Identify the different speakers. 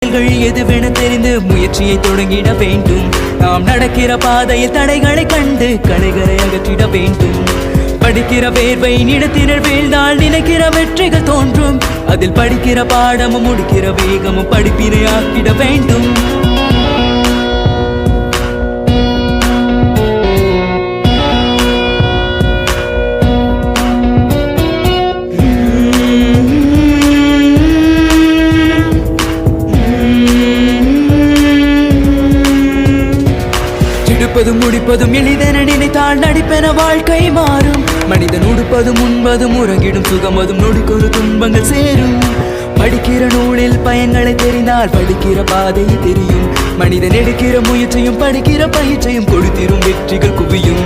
Speaker 1: எதுவென தெரிந்து முயற்சியை தொடங்கிட வேண்டும். நாம் நடக்கிற பாதையில் தடைகளை கண்டு களைகளை அகற்றிட வேண்டும். படிக்கிற வேர்வை நிலத்தினர் வீழ்ந்தால் நினைக்கிற வெற்றிகள் தோன்றும். அதில் படிக்கிற பாடமும் முடிக்கிற வேகமும் படிப்பினை ஆக்கிட வேண்டும். எடுப்பதும் முடிப்பதும் எளிதென நினைத்தால் நடிப்பென வாழ்க்கை மாறும். மனிதன் உடுப்பதும் உண்பதும் உறங்கிடும் சுகமதும் நொடிக்கொரு துன்பங்கள் சேரும். படிக்கிற நூலில் பயன்களை தெரிந்தால் படிக்கிற பாதை தெரியும். மனிதன் எடுக்கிற முயற்சியும் படிக்கிற பயிற்சியும் கொடுத்திரும் வெற்றிகள் குவியும்.